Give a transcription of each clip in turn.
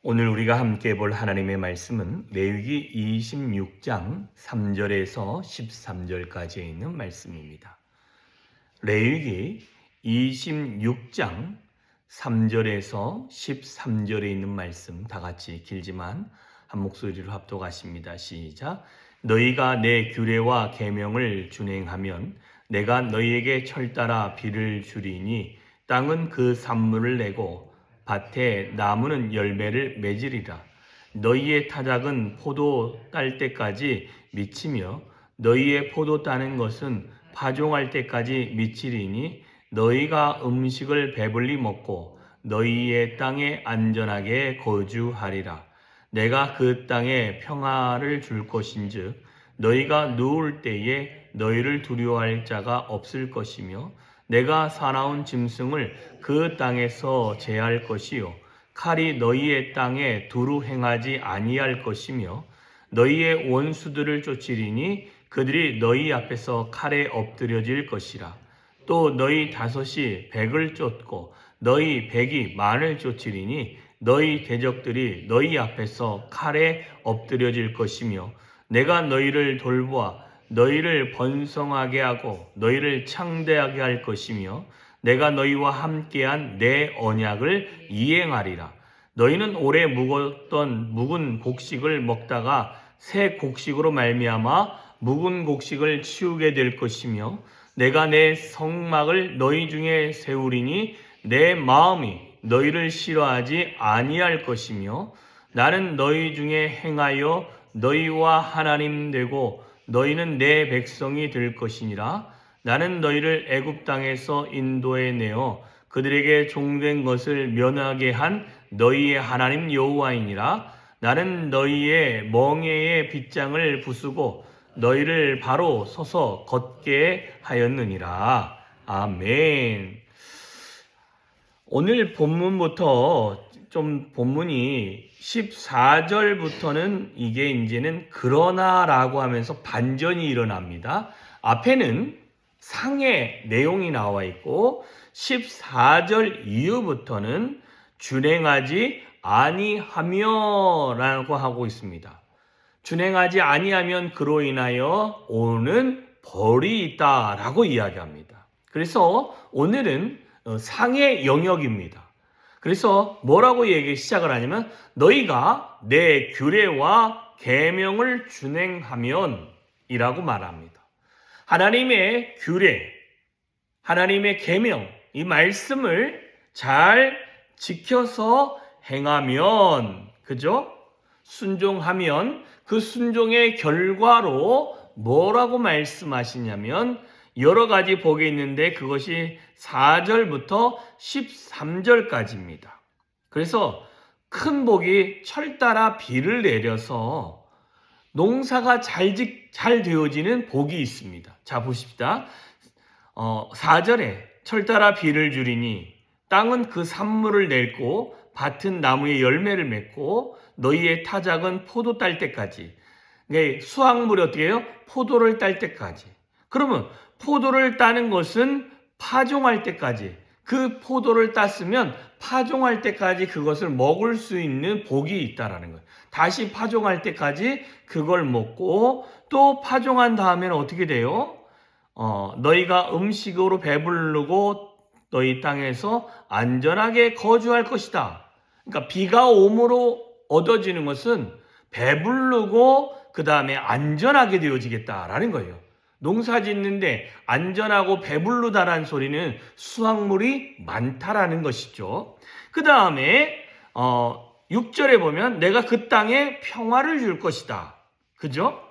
오늘 우리가 함께 볼 하나님의 말씀은 레위기 26장 3절에서 13절까지에 있는 말씀입니다. 레위기 26장 3절에서 13절에 있는 말씀 다 같이 길지만 한 목소리로 합독하십니다. 시작. 너희가 내 규례와 계명을 준행하면 내가 너희에게 철따라 비를 주리니 땅은 그 산물을 내고 밭에 나무는 열매를 맺으리라. 너희의 타작은 포도 딸 때까지 미치며 너희의 포도 따는 것은 파종할 때까지 미치리니 너희가 음식을 배불리 먹고 너희의 땅에 안전하게 거주하리라. 내가 그 땅에 평화를 줄 것인즉 너희가 누울 때에 너희를 두려워할 자가 없을 것이며 내가 사나운 짐승을 그 땅에서 제할 것이요 칼이 너희의 땅에 두루 행하지 아니할 것이며 너희의 원수들을 쫓으리니 그들이 너희 앞에서 칼에 엎드려질 것이라. 또 너희 다섯이 백을 쫓고 너희 백이 만을 쫓으리니 너희 대적들이 너희 앞에서 칼에 엎드려질 것이며 내가 너희를 돌보아 너희를 번성하게 하고 너희를 창대하게 할 것이며 내가 너희와 함께한 내 언약을 이행하리라. 너희는 오래 묵었던 묵은 곡식을 먹다가 새 곡식으로 말미암아 묵은 곡식을 치우게 될 것이며 내가 내 성막을 너희 중에 세우리니 내 마음이 너희를 싫어하지 아니할 것이며 나는 너희 중에 행하여 너희와 하나님 되고 너희는 내 백성이 될 것이니라. 나는 너희를 애굽 땅에서 인도해 내어 그들에게 종된 것을 면하게 한 너희의 하나님 여호와이니라. 나는 너희의 멍에의 빗장을 부수고 너희를 바로 서서 걷게 하였느니라. 아멘. 오늘 본문부터 좀 본문이 14절부터는 이게 이제는 그러나라고 하면서 반전이 일어납니다. 앞에는 상의 내용이 나와 있고 14절 이후부터는 준행하지 아니하며라고 하고 있습니다. 준행하지 아니하면 그로 인하여 오는 벌이 있다라고 이야기합니다. 그래서 오늘은 상의 영역입니다. 그래서 뭐라고 시작을 하냐면 너희가 내 규례와 계명을 준행하면 이라고 말합니다. 하나님의 규례, 하나님의 계명, 이 말씀을 잘 지켜서 행하면, 그죠? 순종하면 그 순종의 결과로 뭐라고 말씀하시냐면 여러 가지 복이 있는데 그것이 4절부터 13절까지입니다. 그래서 큰 복이 철따라 비를 내려서 농사가 잘 되어지는 복이 있습니다. 자, 보십시다. 4절에 철따라 비를 주리니 땅은 그 산물을 낼고 밭은 나무의 열매를 맺고 너희의 타작은 포도 딸 때까지. 그러니까 수확물이 어떻게 해요? 포도를 딸 때까지. 그러면 포도를 따는 것은 파종할 때까지, 그 포도를 땄으면 파종할 때까지 그것을 먹을 수 있는 복이 있다라는 거예요. 다시 파종할 때까지 그걸 먹고 또 파종한 다음에는 어떻게 돼요? 너희가 음식으로 배부르고 너희 땅에서 안전하게 거주할 것이다. 그러니까 비가 오므로 얻어지는 것은 배부르고 그 다음에 안전하게 되어지겠다라는 거예요. 농사 짓는데 안전하고 배부르다라는 소리는 수확물이 많다라는 것이죠. 그 다음에 6절에 보면 내가 그 땅에 평화를 줄 것이다. 그죠?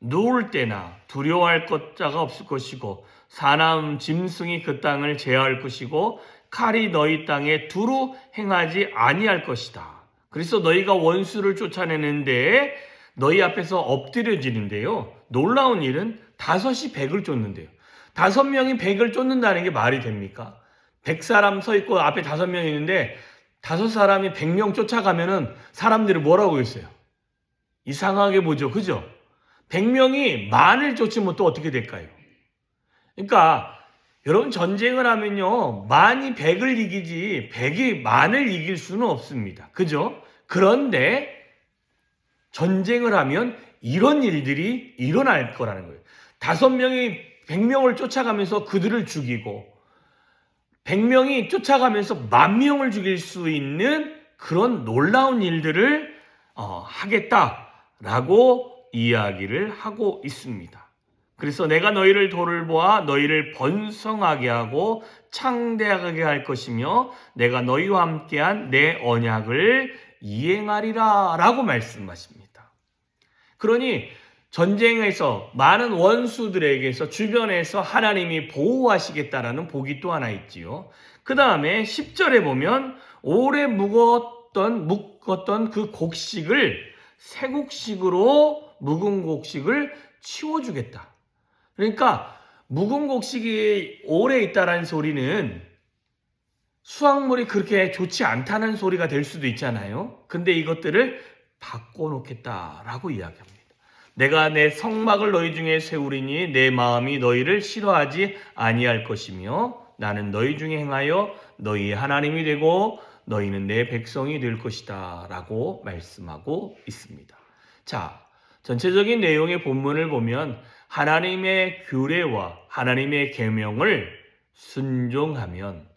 누울 때나 두려워할 자가 없을 것이고 사나운 짐승이 그 땅을 제어할 것이고 칼이 너희 땅에 두루 행하지 아니할 것이다. 그래서 너희가 원수를 쫓아내는데 너희 앞에서 엎드려지는데요. 놀라운 일은 5이 100을 쫓는데요. 5명이 100을 쫓는다는 게 말이 됩니까? 100사람 서 있고 앞에 5명 있는데 5사람이 100명 쫓아가면은 사람들이 뭐라고 했어요? 이상하게 보죠. 그죠? 100명이 만을 쫓으면 또 어떻게 될까요? 그러니까 여러분 전쟁을 하면요. 만이 100을 이기지 100이 만을 이길 수는 없습니다. 그죠? 그런데 전쟁을 하면 이런 일들이 일어날 거라는 거예요. 5명이 100명을 쫓아가면서 그들을 죽이고 100명이 쫓아가면서 10,000명을 죽일 수 있는 그런 놀라운 일들을 하겠다라고 이야기를 하고 있습니다. 그래서 내가 너희를 돌보아 너희를 번성하게 하고 창대하게 할 것이며 내가 너희와 함께한 내 언약을 이행하리라 라고 말씀하십니다. 그러니 전쟁에서 많은 원수들에게서 주변에서 하나님이 보호하시겠다라는 복이 또 하나 있지요. 그 다음에 10절에 보면 오래 묶었던 그 곡식을 새 곡식으로 묵은 곡식을 치워주겠다. 그러니까 묵은 곡식이 오래 있다라는 소리는 수확물이 그렇게 좋지 않다는 소리가 될 수도 있잖아요. 근데 이것들을 바꿔놓겠다라고 이야기합니다. 내가 내 성막을 너희 중에 세우리니 내 마음이 너희를 싫어하지 아니할 것이며 나는 너희 중에 행하여 너희의 하나님이 되고 너희는 내 백성이 될 것이다 라고 말씀하고 있습니다. 자, 전체적인 내용의 본문을 보면 하나님의 규례와 하나님의 계명을 순종하면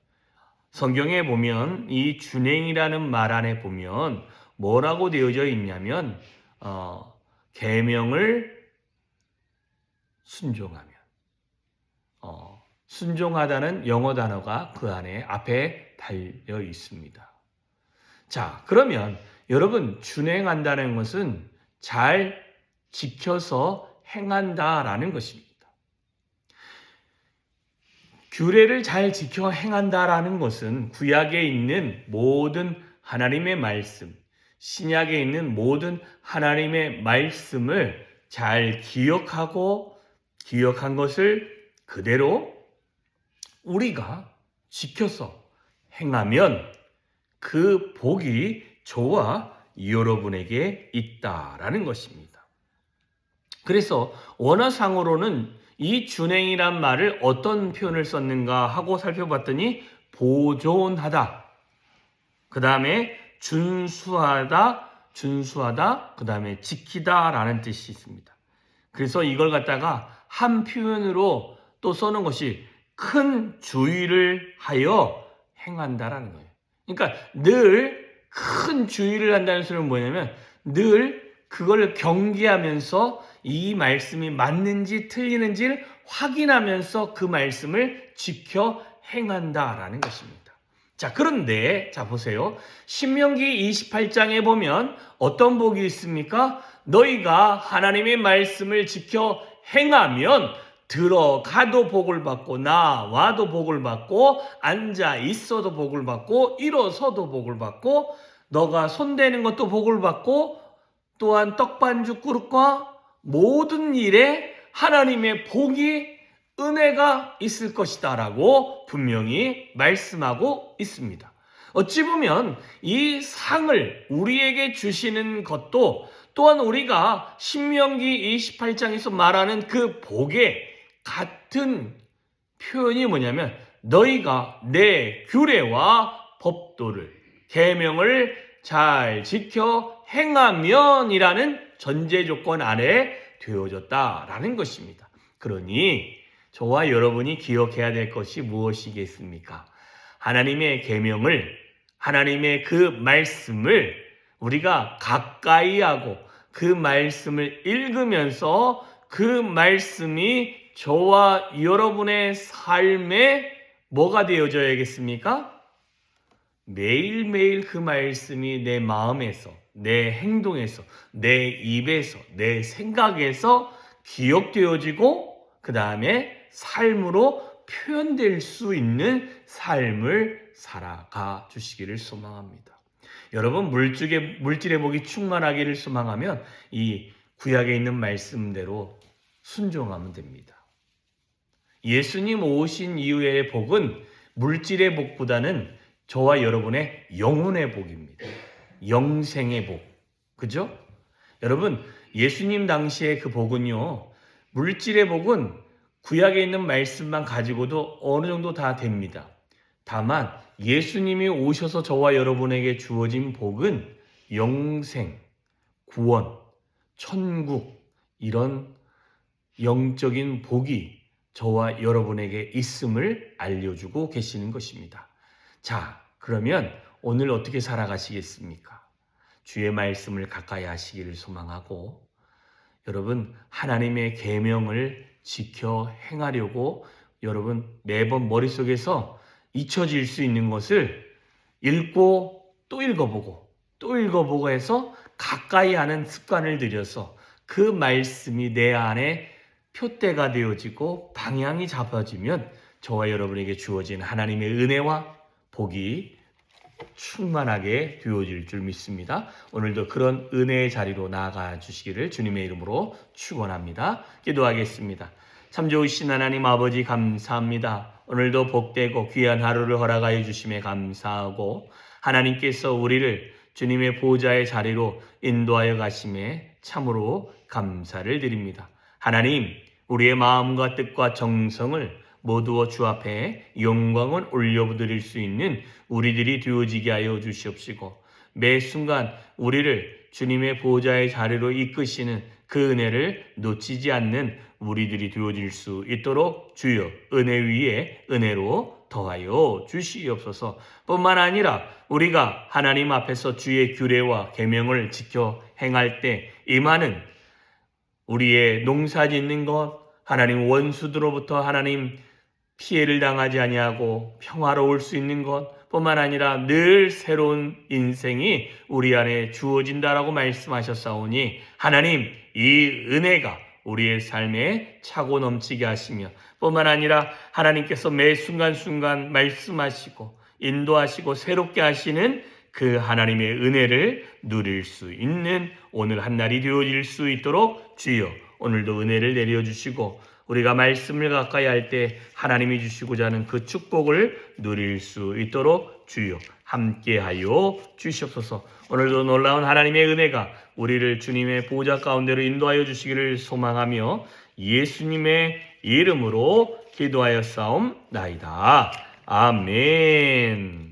성경에 보면 이 준행이라는 말 안에 보면 뭐라고 되어져 있냐면 계명을 순종하면 순종하다는 영어 단어가 그 안에 앞에 달려 있습니다. 자, 그러면 여러분 준행한다는 것은 잘 지켜서 행한다라는 것입니다. 규례를 잘 지켜 행한다라는 것은 구약에 있는 모든 하나님의 말씀, 신약에 있는 모든 하나님의 말씀을 잘 기억한 것을 그대로 우리가 지켜서 행하면 그 복이 저와 여러분에게 있다라는 것입니다. 그래서 원어상으로는 이 준행이란 말을 어떤 표현을 썼는가 하고 살펴봤더니 보존하다, 그 다음에 준수하다, 그 다음에 지키다라는 뜻이 있습니다. 그래서 이걸 갖다가 한 표현으로 또 써놓은 것이 큰 주의를 하여 행한다라는 거예요. 그러니까 늘 큰 주의를 한다는 소리는 뭐냐면 늘 그걸 경계하면서 이 말씀이 맞는지 틀리는지를 확인하면서 그 말씀을 지켜 행한다라는 것입니다. 자, 그런데 자 보세요. 신명기 28장에 보면 어떤 복이 있습니까? 너희가 하나님의 말씀을 지켜 행하면 들어가도 복을 받고 나와도 복을 받고 앉아 있어도 복을 받고 일어서도 복을 받고 너가 손대는 것도 복을 받고 또한 떡반죽 그릇과 모든 일에 하나님의 복이 은혜가 있을 것이다 라고 분명히 말씀하고 있습니다. 어찌 보면 이 상을 우리에게 주시는 것도 또한 우리가 신명기 28장에서 말하는 그 복의 같은 표현이 뭐냐면 너희가 내 규례와 법도를 계명을 잘 지켜 행하면이라는 전제 조건 아래 되어졌다라는 것입니다. 그러니 저와 여러분이 기억해야 될 것이 무엇이겠습니까? 하나님의 계명을, 하나님의 그 말씀을 우리가 가까이 하고 그 말씀을 읽으면서 그 말씀이 저와 여러분의 삶에 뭐가 되어져야겠습니까? 매일매일 그 말씀이 내 마음에서, 내 행동에서, 내 입에서, 내 생각에서 기억되어지고 그 다음에 삶으로 표현될 수 있는 삶을 살아가 주시기를 소망합니다. 여러분 물질의 복이 충만하기를 소망하면 이 구약에 있는 말씀대로 순종하면 됩니다. 예수님 오신 이후의 복은 물질의 복보다는 저와 여러분의 영혼의 복입니다. 영생의 복. 그죠? 여러분, 예수님 당시의 그 복은요, 물질의 복은 구약에 있는 말씀만 가지고도 어느 정도 다 됩니다. 다만 예수님이 오셔서 저와 여러분에게 주어진 복은 영생, 구원, 천국 이런 영적인 복이 저와 여러분에게 있음을 알려주고 계시는 것입니다. 자, 그러면 오늘 어떻게 살아가시겠습니까? 주의 말씀을 가까이 하시기를 소망하고 여러분 하나님의 계명을 지켜 행하려고 여러분 매번 머릿속에서 잊혀질 수 있는 것을 읽고 또 읽어보고 또 읽어보고 해서 가까이 하는 습관을 들여서 그 말씀이 내 안에 표대가 되어지고 방향이 잡아지면 저와 여러분에게 주어진 하나님의 은혜와 복이 충만하게 되어질 줄 믿습니다. 오늘도 그런 은혜의 자리로 나아가 주시기를 주님의 이름으로 축원합니다. 기도하겠습니다. 참 좋으신 하나님 아버지 감사합니다. 오늘도 복되고 귀한 하루를 허락하여 주심에 감사하고 하나님께서 우리를 주님의 보좌의 자리로 인도하여 가심에 참으로 감사를 드립니다. 하나님, 우리의 마음과 뜻과 정성을 모두어 주 앞에 영광을 올려드릴 수 있는 우리들이 되어지게 하여 주시옵시고 매 순간 우리를 주님의 보좌의 자리로 이끄시는 그 은혜를 놓치지 않는 우리들이 되어질 수 있도록 주여 은혜 위에 은혜로 더하여 주시옵소서. 뿐만 아니라 우리가 하나님 앞에서 주의 규례와 계명을 지켜 행할 때 임하는 우리의 농사 짓는 것, 하나님 원수들로부터 하나님 피해를 당하지 아니하고 평화로울 수 있는 것 뿐만 아니라 늘 새로운 인생이 우리 안에 주어진다라고 말씀하셨사오니 하나님 이 은혜가 우리의 삶에 차고 넘치게 하시며 뿐만 아니라 하나님께서 매 순간순간 말씀하시고 인도하시고 새롭게 하시는 그 하나님의 은혜를 누릴 수 있는 오늘 한날이 되어질 수 있도록 주여 오늘도 은혜를 내려주시고 우리가 말씀을 가까이 할 때 하나님이 주시고자 하는 그 축복을 누릴 수 있도록 주여 함께하여 주시옵소서. 오늘도 놀라운 하나님의 은혜가 우리를 주님의 보좌 가운데로 인도하여 주시기를 소망하며 예수님의 이름으로 기도하여 싸움나이다. 아멘.